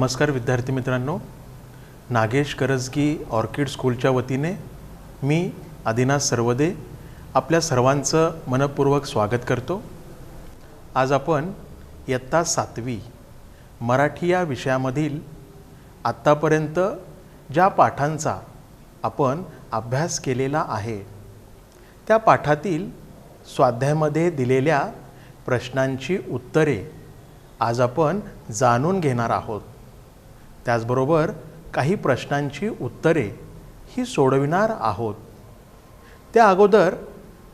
नमस्कार विद्यार्थी मित्रांनो, नागेश करजगी ऑर्किड स्कूलच्या वतीने मी आदिनाथ सर्वदे आपल्या सर्वांचं मनपूर्वक स्वागत करतो। आज आपण इयत्ता 7वी मराठी या विषयामधील आत्तापर्यंत ज्या पाठांचा आपण अभ्यास केलेला आहे त्या पाठातील स्वाध्यायामध्ये दिलेल्या प्रश्नांची उत्तरे आज आपण जाणून घेणार आहोत। त्याचबरोबर काही प्रश्नांची उत्तरे ही सोडविणार आहोत। त्या अगोदर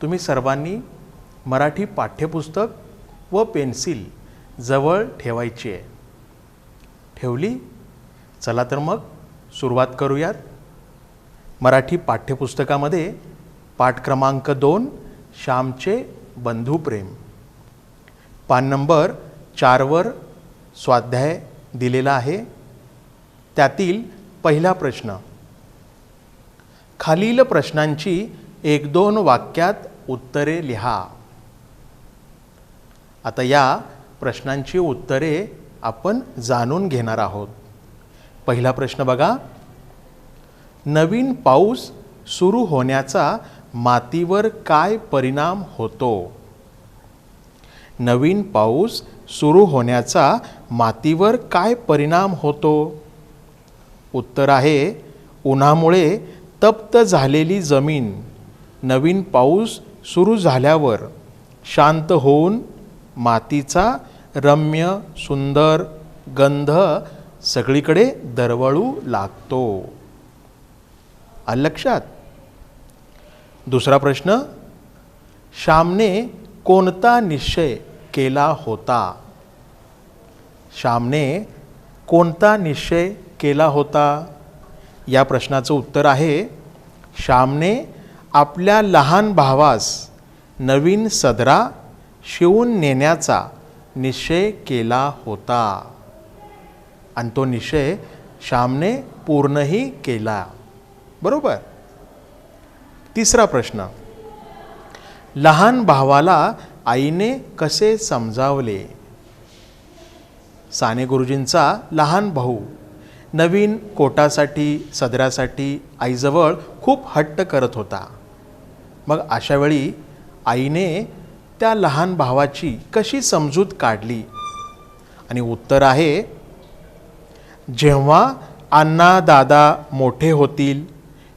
तुम्ही सर्वांनी मराठी पाठ्यपुस्तक व पेन्सिल जवळ ठेवायची आहे। ठेवली? चला तर मग सुरुवात करूयात। मराठी पाठ्यपुस्तकामध्ये पाठ क्रमांक 2 श्यामचे बंधुप्रेम, पान नंबर 4 वर स्वाध्याय दिलेला आहे। त्यातील पहिला प्रश्न, खालील प्रश्नांची 1-2 वाक्यात उत्तरे लिहा। आता या प्रश्नांची उत्तरे आपण जाणून घेणार आहोत। पहिला प्रश्न बघा, नवीन पाऊस सुरू होण्याचा मातीवर काय परिणाम होतो? नवीन पाऊस सुरू होण्याचा मातीवर काय परिणाम होतो? उत्तर आहे, उन्हामुळे तप्त झालेली जमीन नवीन पाऊस सुरू झाल्यावर शांत होऊन मातीचा रम्य सुंदर गंध सगळीकडे दरवळू लागतो। आलं लक्षात? दुसरा प्रश्न, श्यामने कोणता निश्चय केला होता? श्यामने कोणता निश्चय केला होता? या प्रश्नाचं उत्तर आहे, श्यामने आपल्या लहान भावास नवीन सदरा शिवून नेण्याचा निश्चय केला होता आणि तो निश्चय श्यामने पूर्णही केला। बरोबर। तिसरा प्रश्न, लहान भावाला आईने कसे समजावले? साने गुरुजींचा लहान भाऊ नवीन कोटासाठी सदरासाठी आईजवळ खूप हट्ट करत होता। मग अशा वेळी आईने त्या लहान भावाची कशी समजूत काढली? आणि उत्तर आहे, जेव्हा अण्णा दादा मोठे होतील,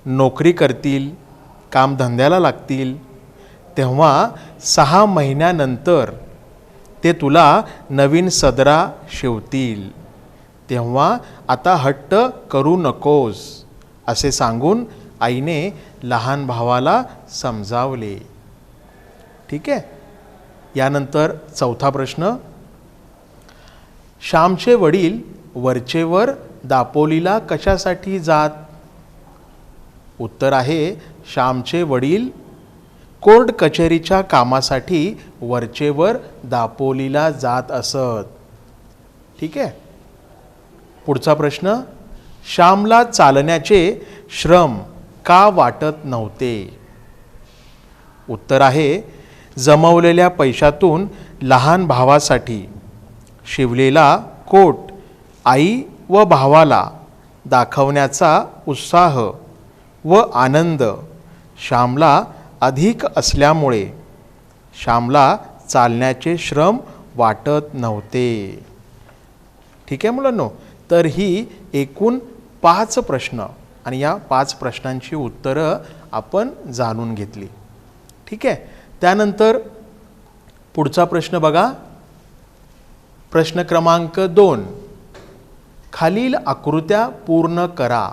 नोकरी करतील, कामधंद्याला लागतील, तेव्हा 6 महिन्यानंतर ते तुला नवीन सदरा शिवतील, तेव्हा आता हट्ट करू नकोस असे सांगून आईने लहान भावाला समजावले। ठीक आहे। यानंतर चौथा प्रश्न, श्यामचे वडील वरचेवर दापोलीला कशासाठी जात? उत्तर आहे, श्यामचे वडील कोर्ट कचेरीच्या कामासाठी वरचेवर दापोलीला जात असत। ठीक आहे। पुढचा प्रश्न, श्यामला चालण्याचे श्रम का वाटत नव्हते? उत्तर आहे, जमवलेल्या पैशातून लहान भावासाठी शिवलेला कोट आई व भावाला दाखवण्याचा उत्साह व आनंद श्यामला अधिक असल्यामुळे श्यामला चालण्याचे श्रम वाटत नव्हते। ठीक आहे मुलांनो, तर ही एकूण 5 प्रश्न आणि या 5 प्रश्नांची उत्तरं आपण जाणून घेतली। ठीक आहे। त्यानंतर पुढचा प्रश्न बघा, प्रश्न क्रमांक 2, खालील आकृत्या पूर्ण करा।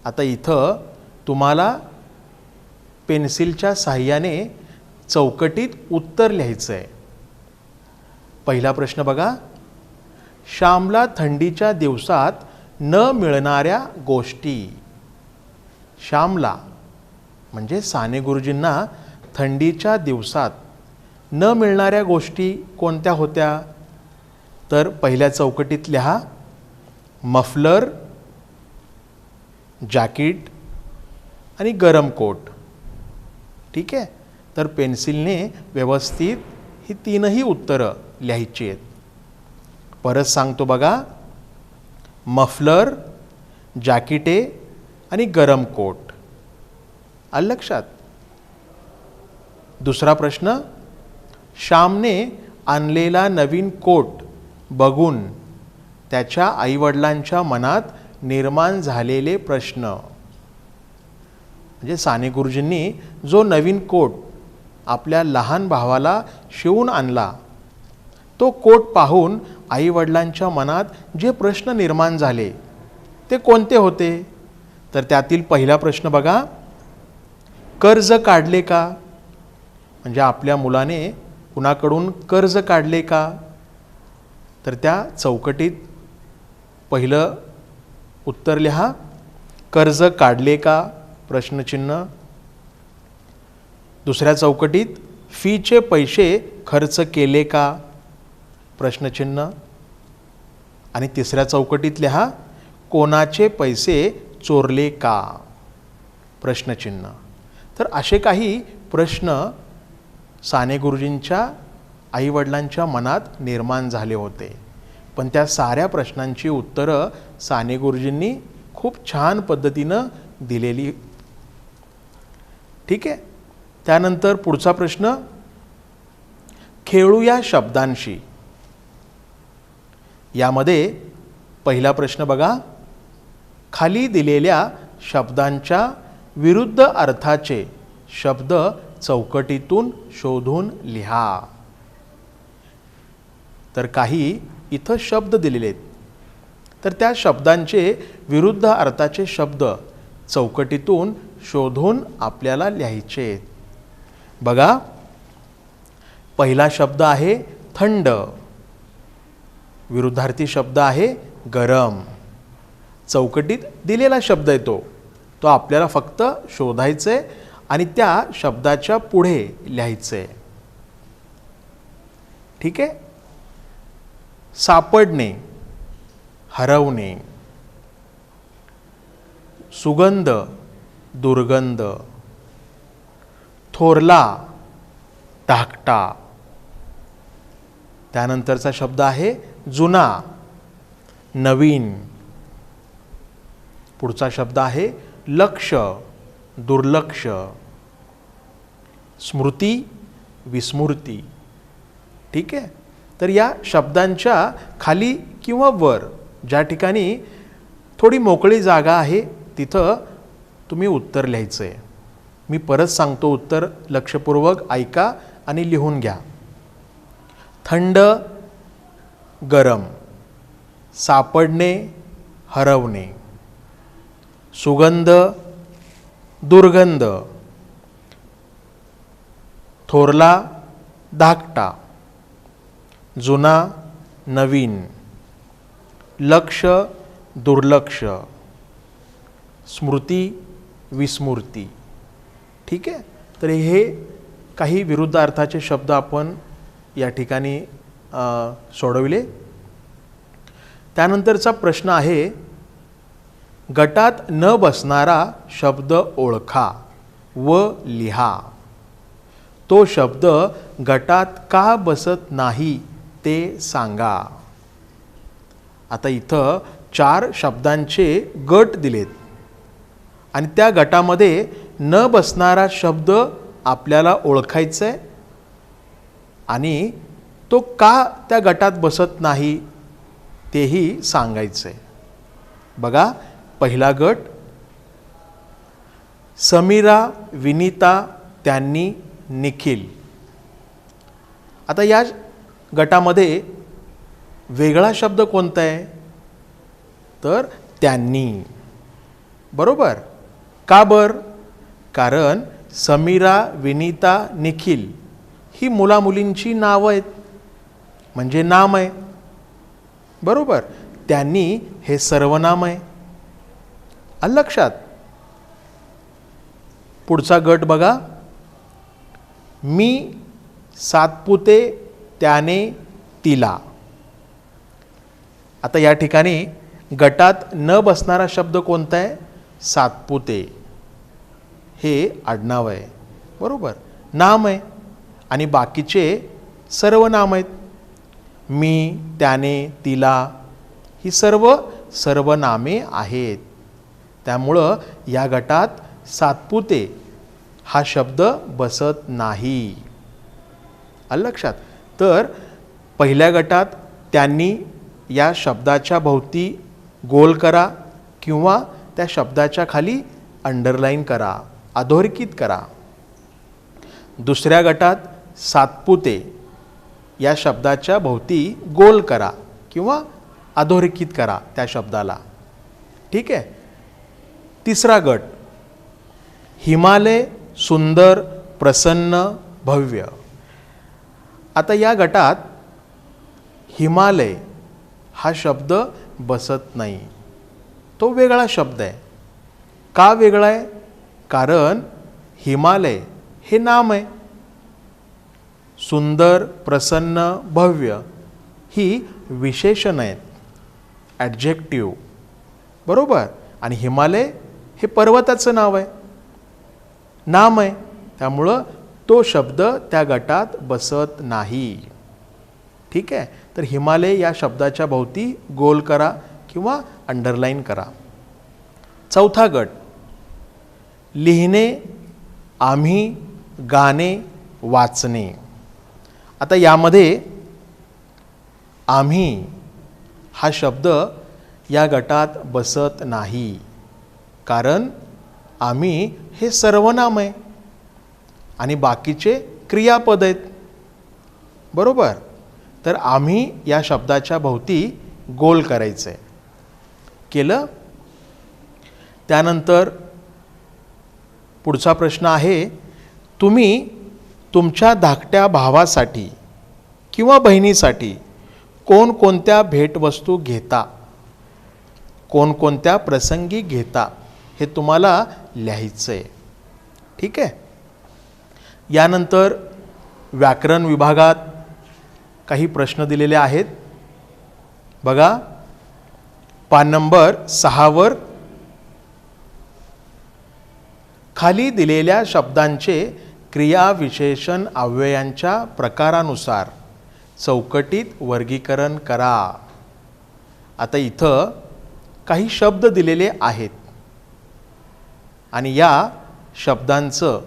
आता इथं तुम्हाला पेन्सिलच्या साहाय्याने चौकटीत उत्तर लिहायचं आहे। पहिला प्रश्न बघा, श्यामला थंडीच्या दिवसात न मिळणाऱ्या गोष्टी। श्यामला म्हणजे साने गुरुजींना थंडीच्या दिवसात न मिळणाऱ्या गोष्टी कोणत्या होत्या? तर पहिल्या चौकटीत लिहा, मफलर, जॅकेट आणि गरम कोट। ठीक आहे। तर पेन्सिलने व्यवस्थित ही 3ही उत्तरं लिहायची आहेत। परत सांगतो बघा, मफलर, जॅकेटे आणि गरम कोट. आलं लक्षात? दुसरा प्रश्न, श्यामने आणलेला नवीन कोट बघून त्याच्या आईवडिलांच्या मनात निर्माण झालेले प्रश्न. म्हणजे साने गुरुजींनी जो नवीन कोट आपल्या लहान भावाला शिवून आणला, तो कोट पाहून आईवडिलांच्या मनात जे प्रश्न निर्माण झाले ते कोणते होते? तर त्यातील पहिला प्रश्न बघा, कर्ज काढले का? म्हणजे आपल्या मुलाने कुणाकडून कर्ज काढले का? तर त्या चौकटीत पहिलं उत्तर लिहा, कर्ज काढले का? प्रश्नचिन्ह. दुसऱ्या चौकटीत फीचे पैसे खर्च केले का? प्रश्नचिन्ह. आणि तिसऱ्या चौकटीत लिहा, कोणाचे पैसे चोरले का? प्रश्नचिन्ह. तर असे काही प्रश्न साने गुरुजींच्या आईवडिलांच्या मनात निर्माण झाले होते. पण त्या साऱ्या प्रश्नांची उत्तरं साने गुरुजींनी खूप छान पद्धतीनं दिलेली. ठीक आहे. त्यानंतर पुढचा प्रश्न, खेळूया शब्दांशी. यामध्ये पहिला प्रश्न बघा, खाली दिलेल्या शब्दांच्या विरुद्ध अर्थाचे शब्द चौकटीतून शोधून लिहा. तर काही इथं शब्द दिलेले आहेत, तर त्या शब्दांचे विरुद्ध अर्थाचे शब्द चौकटीतून शोधून आपल्याला लिहायचे. बघा, पहिला शब्द आहे थंड, विरुद्धार्थी शब्द आहे गरम. चौकटीत दिलेला शब्द आहे तो आपल्याला फक्त शोधायचा आहे आणि त्या शब्दाच्या पुढे लिहायचं आहे. ठीक आहे. सापडणे, हरवणे. सुगंध, दुर्गंध. थोरला, धाकटा. त्यानंतरचा शब्द आहे जुना, नवीन. पुढचा शब्द आहे लक्ष, दुर्लक्ष. स्मृती, विस्मृती. ठीक आहे. तर या शब्दांच्या खाली किंवा वर ज्या ठिकाणी थोडी मोकळी जागा आहे तिथं तुम्ही उत्तर लिहायचं आहे. मी परत सांगतो, उत्तर लक्षपूर्वक ऐका आणि लिहून घ्या. थंड, गरम. सापडणे, हरवणे. सुगंध, दुर्गंध. थोरला, धाकटा. जुना, नवीन. लक्ष, दुर्लक्ष. स्मृती, विस्मृती. ठीक आहे. तर हे काही विरुद्ध अर्थाचे शब्द आपण या ठिकाणी सोडविले. त्यानंतरचा प्रश्न आहे, गटात न बसणारा शब्द ओळखा व लिहा. तो शब्द गटात का बसत नाही ते सांगा. आता इथं 4 शब्दांचे गट दिलेत आणि त्या गटामध्ये न बसणारा शब्द आपल्याला ओळखायचा आहे आणि तो का त्या गटात बसत नाही तेही सांगायचं आहे. बघा, पहिला गट, समीरा, विनीता, त्यांनी, निखिल. आता या गटामध्ये वेगळा शब्द कोणता आहे? तर त्यांनी. बरोबर. का बर? कारण समीरा, विनीता, निखिल ही मुलामुलींची नावं आहेत, म्हणजे नाम आहे. बरोबर. त्यांनी हे सर्वनाम आहे. आलं लक्षात? पुढचा गट बघा, मी, सातपुते, त्याने, तिला. आता या ठिकाणी गटात न बसणारा शब्द कोणता आहे? सातपुते. हे आडनाव आहे. बरोबर. नाम आहे आणि बाकीचे सर्व नाम आहेत. मी, त्याने, तिला ही सर्व सर्वनामे आहेत. त्यामुळं या गटात सातपुते हा शब्द बसत नाही. आलं लक्षात? तर पहिल्या गटात त्यांनी या शब्दाच्या भोवती गोल करा किंवा त्या शब्दाच्या खाली अंडरलाईन करा, अधोरेखित करा. दुसऱ्या गटात सातपुते या शब्दाच्या भोवती गोल करा किंवा अधोरेखित करा त्या शब्दाला. ठीक आहे. तिसरा गट हिमालय सुंदर प्रसन्न भव्य. आता या गटात हिमालय हा शब्द बसत नाही, तो वेगळा शब्द आहे. का वेगळा आहे? कारण हिमालय हे नाम आहे. सुंदर प्रसन्न भव्य ही विशेषण आहेत, ॲडजेक्टिव्ह. बरोबर. आणि हिमालय हे पर्वताचं नाव आहे, नाम आहे. त्यामुळं तो शब्द त्या गटात बसत नाही. ठीक आहे. तर हिमालय या शब्दाच्या भोवती गोल करा किंवा अंडरलाईन करा. चौथा गट लिहिणे, आम्ही, गाणे, वाचणे. आता यामध्ये आम्ही हा शब्द या गटात बसत नाही, कारण आम्ही हे सर्वनाम आहे आणि बाकीचे क्रियापद आहेत. बरोबर. तर आम्ही या शब्दाच्या भोवती गोल करायचं आहे. केलं. त्यानंतर पुढचा प्रश्न आहे, तुम्ही तुमच्या धाकट्या भावासाठी किंवा बहिणीसाठी कोणकोणत्या भेटवस्तू घेता, कोणकोणत्या प्रसंगी घेता, हे तुम्हाला लिहायचं आहे. ठीक आहे. यानंतर व्याकरण विभागात काही प्रश्न दिलेले आहेत. बघा, पान नंबर 6 वर खाली दिलेल्या शब्दांचे क्रियाविशेषण अव्ययांच्या प्रकारानुसार चौकटीत वर्गीकरण करा. आता इथं काही शब्द दिलेले आहेत आणि या शब्दांचं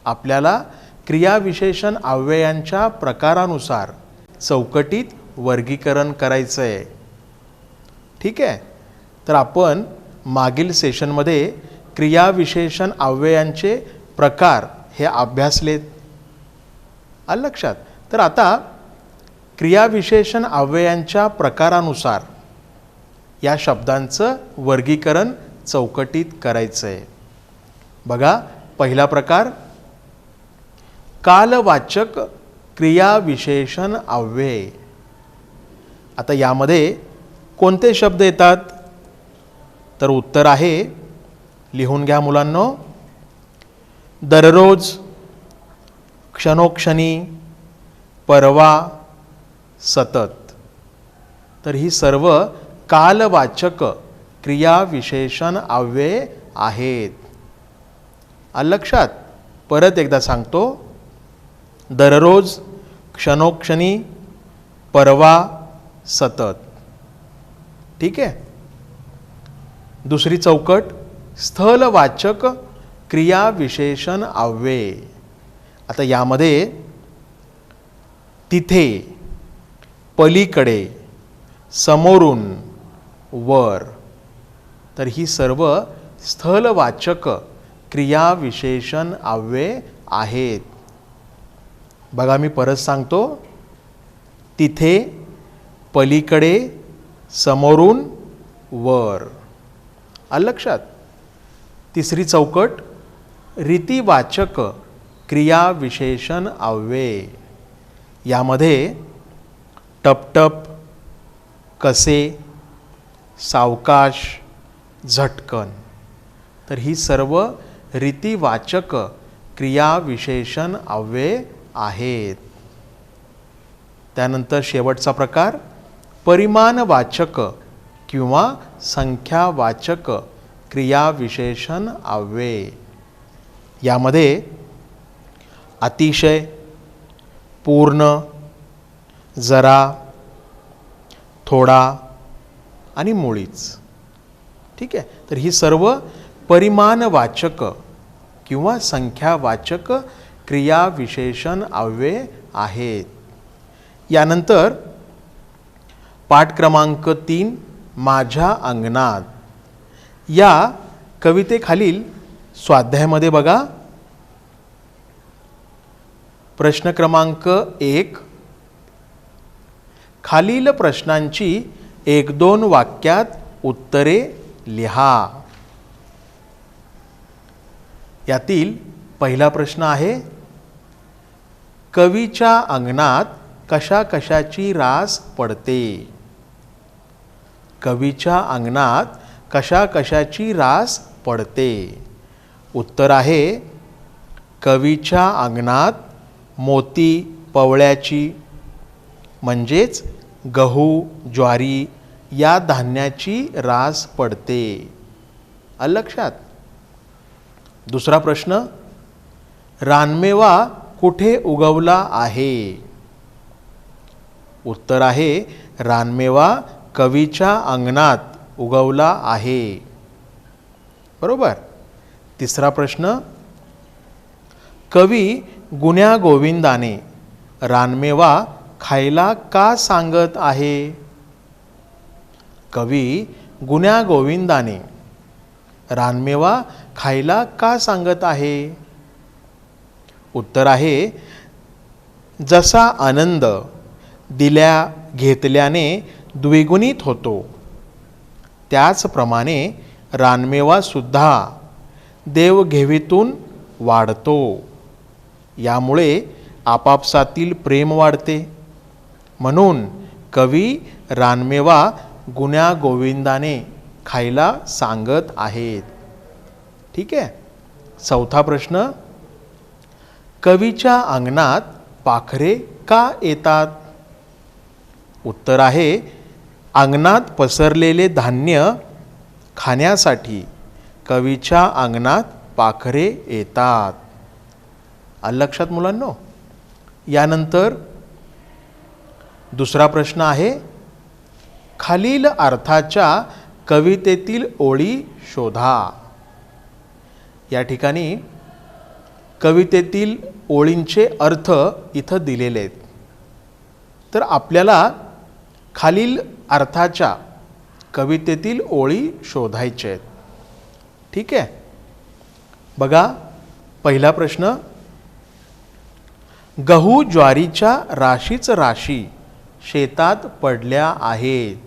आपल्याला क्रियाविशेषण अव्ययांच्या प्रकारानुसार चौकटीत वर्गीकरण करायचं आहे. ठीक आहे. तर आपण मागील सेशनमध्ये क्रियाविशेषण अव्ययांचे प्रकार हे अभ्यासलेत. आलं लक्षात? तर आता क्रियाविशेषण अव्ययांच्या प्रकारानुसार या शब्दांचं वर्गीकरण चौकटीत करायचं आहे. बघा, पहिला प्रकार कालवाचक क्रियाविशेषण अव्यय. आता यामध्ये कोणते शब्द येतात? तर उत्तर आहे, लिहून घ्या मुलांनो, दररोज, क्षणोक्षणी, परवा, सतत. तर ही सर्व कालवाचक क्रियाविशेषण अव्यय आहेत. आलं लक्षात? परत एकदा सांगतो, दररोज, क्षणोक्षणी, परवा, सतत. ठीक आहे. दुसरी चौकट स्थलवाचक क्रियाविशेषण अव्यय. आता यामध्ये तिथे, पलीकडे, समोरून, वर. तर ही सर्व स्थलवाचक क्रियाविशेषण अव्यय आहेत. बघा, मी परत सांगतो, तिथे, पलीकडे, समोरून, वर. आलं लक्षात? तिसरी चौकट रीतिवाचक क्रियाविशेषण अव्यय. यामध्ये टपटप, कसे, सावकाश, झटकन. तर ही सर्व रीतिवाचक क्रियाविशेषण अव्यय आहेत. त्यानंतर शेवटचा प्रकार परिमाणवाचक किंवा संख्यावाचक क्रियाविशेषण अव्यय. यामध्ये अतिशय, पूर्ण, जरा, थोडा, आणि मुळीच. ठीक आहे. तर ही सर्व परिमाणवाचक किंवा संख्यावाचक क्रियाविशेषण अव्यय आहेत. यानंतर पाठ क्रमांक 3 माझ्या अंगणात या कवितेखालील स्वाध्यायामध्ये बघा, प्रश्न क्रमांक 1, खालील प्रश्नांची 1-2 वाक्यात उत्तरे लिहा. यातील पहिला प्रश्न आहे, कवीच्या अंगणात कशा कशाची रास पडते. कवीच्या अंगणात कशा कशाची रास पडते. उत्तर आहे, कवीच्या अंगणात मोती पवळ्याची म्हणजेच गहू ज्वारी या धान्याची रास पडते. आलं लक्षात. दुसरा प्रश्न, रानमेवा कुठे उगवला आहे. उत्तर आहे, रानमेवा कवीच्या अंगणात उगवला आहे. बरोबर. तिसरा प्रश्न, कवी गुण्या गोविंदाने रानमेवा खायला का सांगत आहे. कवी गुण्या गोविंदाने रानमेवा खायला का सांगत आहे. उत्तर आहे, जसा आनंद दिल्या घेतल्याने द्विगुणित होतो त्याचप्रमाणे रानमेवा सुद्धा देवघेवीतून वाढतो. यामुळे आपापसातील प्रेम वाढते. म्हणून कवी रानमेवा गुण्या गोविंदाने खायला सांगत आहेत. ठीक आहे. चौथा प्रश्न, कवीच्या अंगणात पाखरे का येतात. उत्तर आहे, अंगणात पसरलेले धान्य खाण्यासाठी कवीच्या अंगणात पाखरे येतात. आलं लक्षात मुलांनो. यानंतर दुसरा प्रश्न आहे, खालील अर्थाच्या कवितेतील ओळी शोधा. या ठिकाणी कवितेतील ओळींचे अर्थ इथं दिलेले आहेत. तर आपल्याला खालील अर्थाच्या कवितेतील ओळी शोधायच्या आहेत. ठीक आहे. बघा, पहिला प्रश्न, गहू ज्वारीच्या राशीच राशी शेतात पडल्या आहेत.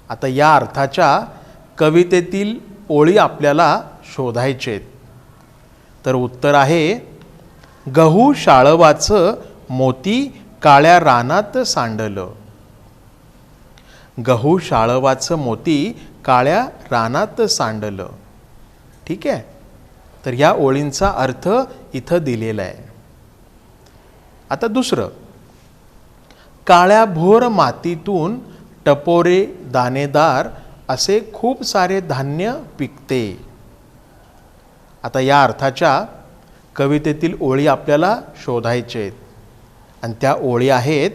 आता या अर्थाच्या कवितेतील ओळी आपल्याला शोधायचे आहेत. तर उत्तर आहे, गहू शाळवाचं मोती काळ्या रानात सांडलं. गहू शाळवाचं मोती काळ्या रानात सांडलं. ठीक आहे. तर या ओळींचा अर्थ इथं दिलेला आहे. आता दुसरं, काळ्या भोर मातीतून टपोरे दाणेदार असे खूप सारे धान्य पिकते. आता या अर्थाच्या कवितेतील ओळी आपल्याला शोधायचे आहेत. आणि त्या ओळी आहेत,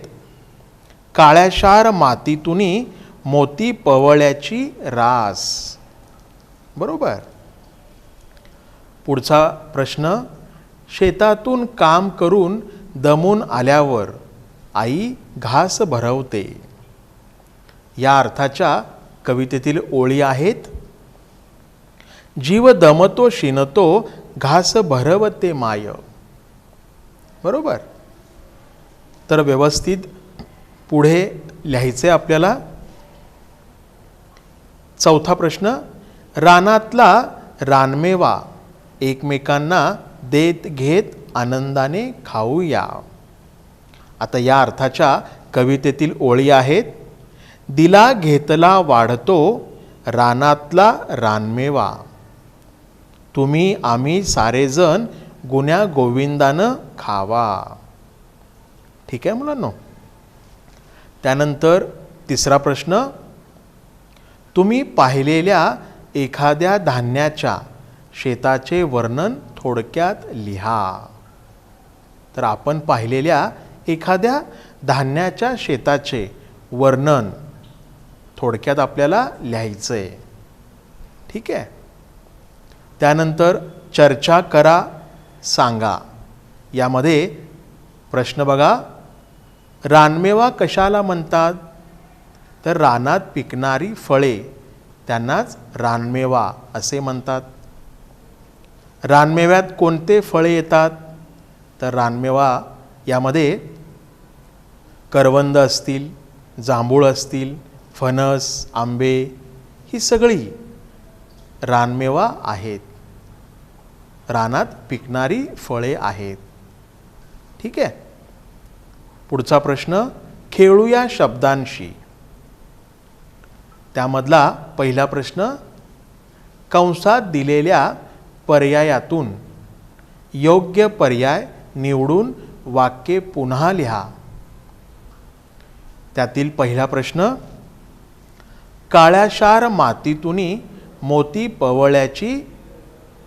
काळ्याशार मातीतूनी मोती पवळ्याची रास. बरोबर. पुढचा प्रश्न, शेतातून काम करून दमून आल्यावर आई घास भरवते. या अर्थाच्या कवितेतील ओळी आहेत, जीव दमतो शिनतो घास भरवते माय. बरोबर. तर व्यवस्थित पुढे लिहायचे आपल्याला. चौथा प्रश्न, रानातला रानमेवा एकमेकांना देत घेत आनंदाने खाऊया. आता या अर्थाच्या कवितेतील ओळी आहेत, दिला घेतला वाढतो रानातला रानमेवा. तुम्ही आम्ही सारेजण गुण्या गोविंदानं खावा. ठीक आहे मुलांनो. त्यानंतर तिसरा प्रश्न, तुम्ही पाहिलेल्या एखाद्या धान्याच्या शेताचे वर्णन थोडक्यात लिहा. तर आपण पाहिलेल्या एखाद्या धान्याच्या शेताचे वर्णन थोडक्यात आपल्याला लिहायचं आहे. ठीक आहे. त्यानंतर चर्चा करा, सांगा. यामध्ये प्रश्न बघा, रानमेवा कशाला म्हणतात? तर रानात पिकणारी फळे त्यांनाच रानमेवा असे म्हणतात. रानमेव्यात कोणते फळे येतात? तर रानमेवा यामध्ये करवंद असतील, जांभूळ असतील, फणस, आंबे ही सगळी रानमेवा आहेत. रानात पिकणारी फळे आहेत. ठीक आहे. पुढचा प्रश्न, खेळूया शब्दांशी. त्यामधला पहिला प्रश्न, कंसात दिलेल्या पर्यायातून योग्य पर्याय निवडून वाक्य पुन्हा लिहा. त्यातील पहिला प्रश्न, काळ्याशार मातीतून मोती पवळ्याची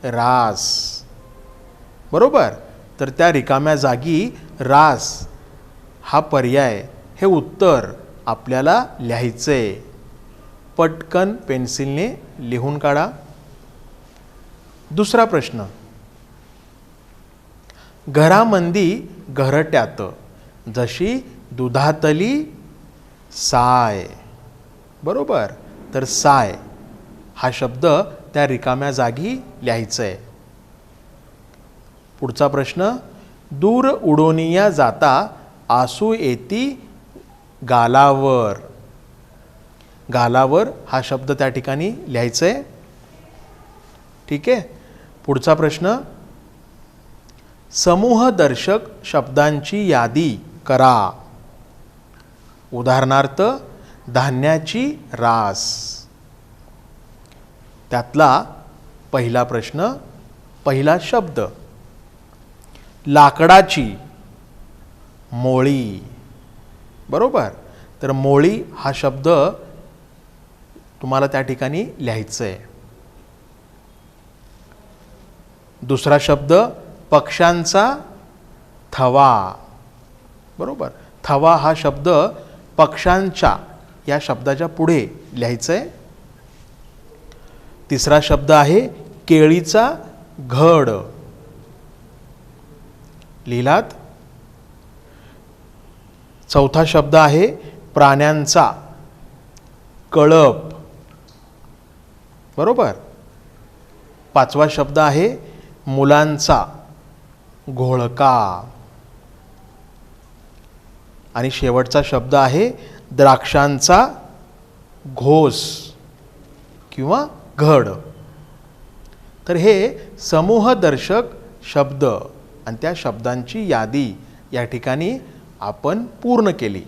रास. बरोबर. तर त्या रिकाम्या जागी रास हा पर्याय, हे उत्तर आपल्याला लिहायचंय. पटकन पेन्सिलने लिहून काढा. दुसरा प्रश्न, घरामंदी घरट्यात जशी दुधातली साय. बरोबर. तर साय हा शब्द त्या रिकाम्या जागी लिहायचा आहे. पुढचा प्रश्न, दूर उडोनिया जाता आसू येती गालावर. गालावर हा शब्द त्या ठिकाणी लिहायचा आहे. ठीक आहे. पुढचा प्रश्न, समूहदर्शक शब्दांची यादी करा. उदाहरणार्थ, धान्याची रास. त्यातला पहिला प्रश्न, पहिला शब्द, लाकडाची मोळी. बरोबर. तर मोळी हा शब्द तुम्हाला त्या ठिकाणी लिहायचं आहे. दुसरा शब्द, पक्ष्यांचा थवा. बरोबर. थवा हा शब्द पक्ष्यांच्या या शब्दाच्या पुढे लिहायचं आहे. तिसरा शब्द आहे केळीचा घड. लिहिलात. चौथा शब्द आहे प्राण्यांचा कळप. बरोबर. पाचवा शब्द आहे मुलांचा घोळका. आणि शेवटचा शब्द आहे द्राक्षांचा घोस किंवा घड. तर हे समूहदर्शक शब्द आणि त्या शब्दांची यादी या ठिकाणी आपण पूर्ण केली.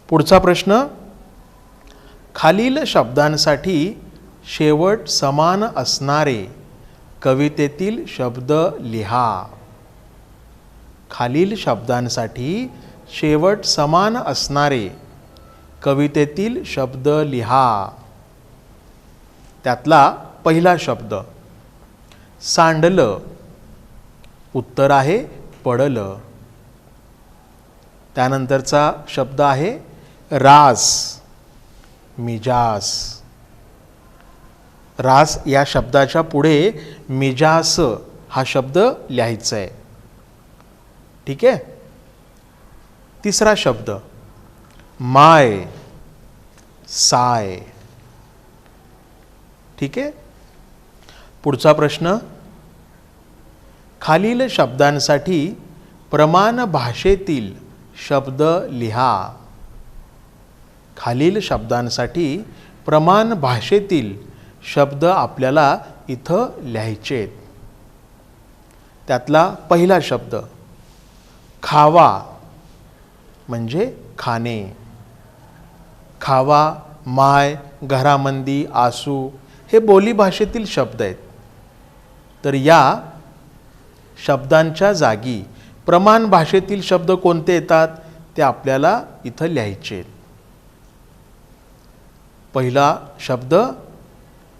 पुढचा प्रश्न, खालील शब्दांसाठी शेवट समान असणारे कवितेतील शब्द लिहा. खालील शब्दांसाठी शेवट समान असणारे कवितेतील शब्द लिहा. त्यातला पहिला शब्द, सांडलं. उत्तर आहे पडलं. त्यानंतरचा शब्द आहे रास, मिजास. रास या शब्दाच्या पुढे मिजास हा शब्द लिहायचा आहे. ठीक आहे. तिसरा शब्द, माय, साय. ठीक आहे. पुढचा प्रश्न, खालील शब्दांसाठी प्रमाण भाषेतील शब्द लिहा. खालील शब्दांसाठी प्रमाण भाषेतील शब्द आपल्याला इथं लिहायचे. त्यातला पहिला शब्द, खावा म्हणजे खाणे. खावा, माय, घरामंदी, आसू हे बोलीभाषेतील शब्द आहेत. तर या शब्दांच्या जागी प्रमाण भाषेतील शब्द कोणते येतात ते आपल्याला इथं लिहायचे. पहिला शब्द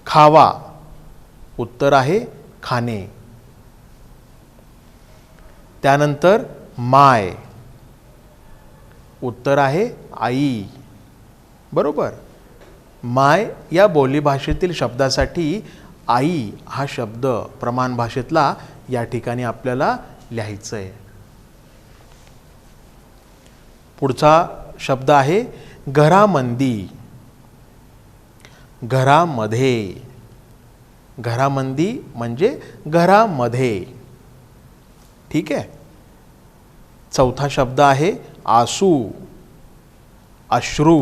खावा. उत्तर आहे खाणे. त्यानंतर माय. उत्तर आहे आई. बरोबर. माय या बोलीभाषेतील शब्दासाठी आई हा शब्द प्रमाण भाषेतला या ठिकाणी आपल्याला लिहायचं आहे. पुढचा शब्द आहे घरामंदी. घरामध्ये. घरामंदी म्हणजे घरामध्ये. ठीक आहे. चौथा शब्द आहे आसू, अश्रू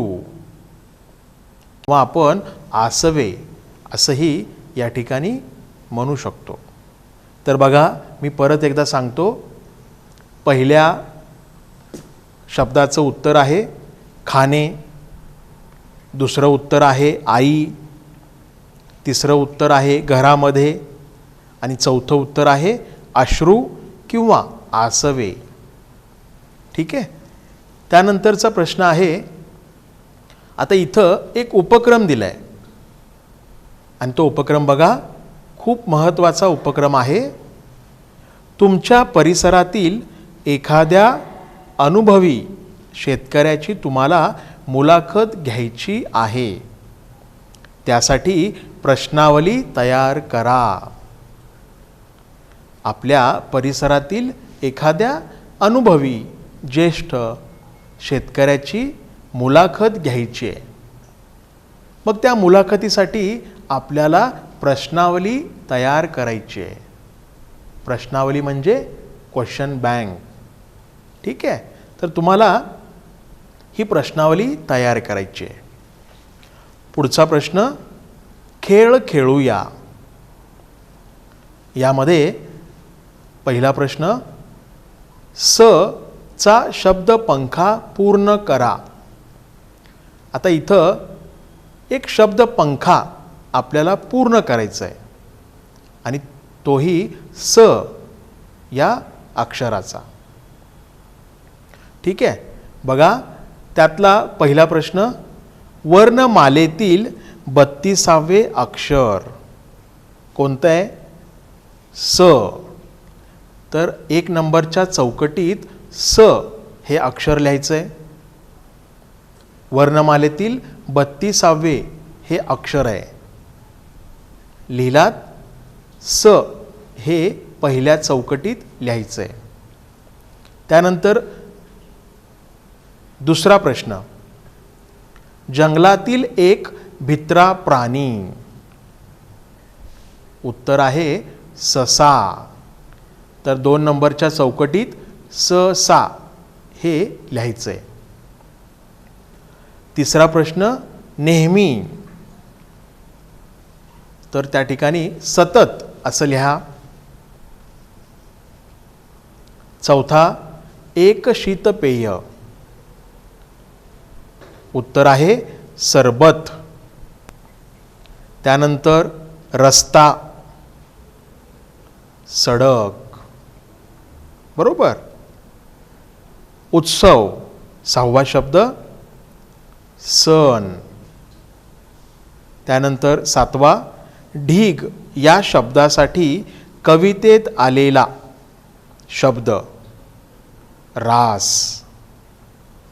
व आपण आसवे असंही या ठिकाणी म्हणू शकतो. तर बघा, मी परत एकदा सांगतो. पहिल्या शब्दाचं उत्तर आहे खाणे, दुसरं उत्तर आहे आई, तिसरं उत्तर आहे घरामध्ये आणि चौथं उत्तर आहे अश्रू किंवा आसवे. ठीक आहे. त्यानंतरचा प्रश्न आहे, आता इथं एक उपक्रम दिला आहे आणि तो उपक्रम बघा, खूप महत्त्वाचा उपक्रम आहे. तुमच्या परिसरातील एखाद्या अनुभवी शेतकऱ्याची तुम्हाला मुलाखत घ्यायची आहे. त्यासाठी प्रश्नावली तयार करा. आपल्या परिसरातील एखाद्या अनुभवी ज्येष्ठ शेतकऱ्याची मुलाखत घ्यायची आहे. मग त्या मुलाखतीसाठी आपल्याला प्रश्नावली तयार करायची आहे. प्रश्नावली म्हणजे क्वेश्चन बँक. ठीक आहे. तर तुम्हाला ही प्रश्नावली तयार करायची आहे. पुढचा प्रश्न, खेळ खेळूया. यामध्ये पहिला प्रश्न, स चा शब्द पंखा पूर्ण करा. आता इथं एक शब्द पंखा आपल्याला पूर्ण करायचा आहे आणि तोही स या अक्षराचा. ठीक आहे. बघा, त्यातला पहिला प्रश्न, वर्णमालेतील 32वे अक्षर कोणतं आहे? स. तर 1 नंबरच्या चौकटीत स हे अक्षर लिहायचं आहे. वर्णमालेतील 32वे हे अक्षर आहे. लिहिलात? स हे पहिल्या चौकटीत लिहायचं आहे. त्यानंतर दुसरा प्रश्न, जंगलातील एक भित्रा प्राणी. उत्तर आहे ससा. तर 2 नंबरच्या चौकटीत ससा हे लिहायचं आहे. तिसरा प्रश्न, नेहमी. तर त्या ठिकाणी सतत असं लिहा. चौथा, एक शीतपेय. उत्तर आहे सरबत. त्यानंतर रस्ता, सडक. बरोबर. उत्सव, 6वा शब्द सण. त्यानंतर 7वा, ढीग या शब्दासाठी कवितेत आलेला शब्द रास.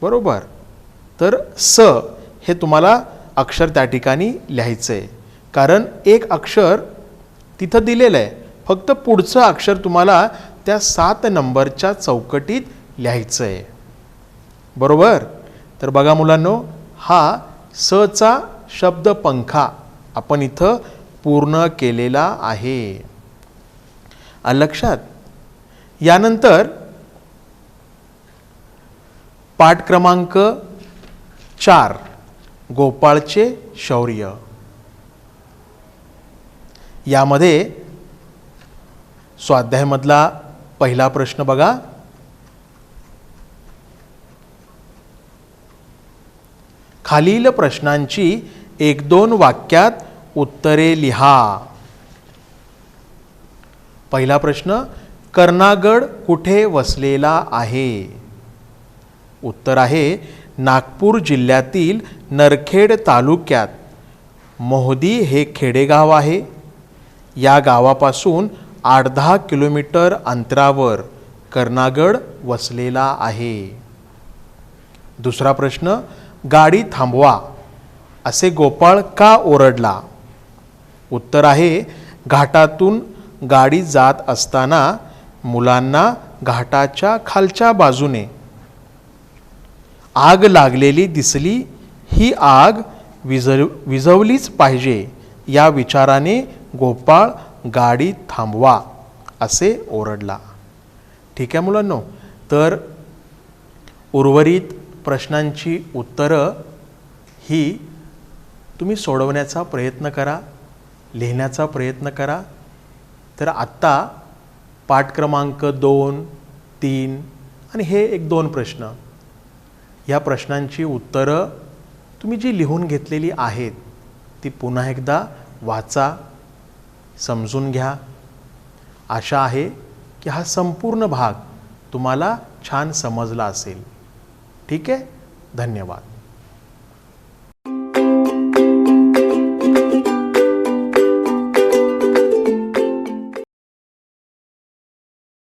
बरोबर. तर स हे तुम्हाला अक्षर त्या ठिकाणी लिहायचं आहे, कारण एक अक्षर तिथं दिलेलं आहे, फक्त पुढचं अक्षर तुम्हाला त्या 7 नंबरच्या चौकटीत लिहायचं आहे. बरोबर. तर बघा मुलांनो, हा स चा शब्द पंखा आपण इथं पूर्ण केलेला आहे. लक्षात. यानंतर पाठ क्रमांक 4, गोपाळचे शौर्य. यामध्ये स्वाध्यायामधला पहिला प्रश्न बघा. खालील प्रश्नांची 1-2 वाक्यात उत्तरे लिहा. पहिला प्रश्न, कर्णागड कुठे वसलेला आहे? उत्तर आहे नागपूर जिल्ह्यातील नरखेड तालुक्यात. मोहदी हे खेडेगाव आहे. या गावापासून 8-10 किलोमीटर अंतरावर कर्णागड वसलेला आहे. दुसरा प्रश्न, गाडी थांबवा. असे गोपाळ का ओरडला? उत्तर आहे, घाटातून गाडी जात असताना मुलांना घाटाच्या खालच्या बाजूने आग लागलेली दिसली. ही आग विझवलीच पाहिजे या विचाराने गोपाळ गाडी थांबवा असे ओरडला. ठीक आहे मुलांनो, तर उर्वरित प्रश्नांची उत्तरं ही तुम्ही सोडवण्याचा प्रयत्न करा, लिहिण्याचा प्रयत्न करा. तर आत्ता पाठ क्रमांक 2, 3 आणि हे 1-2 प्रश्न, या प्रश्नांची उत्तरं तुम्ही जी लिहून घेतलेली आहेत ती पुन्हा एकदा वाचा, समजून घ्या. आशा आहे की हा संपूर्ण भाग तुम्हाला छान समजला असेल. ठीक आहे, धन्यवाद.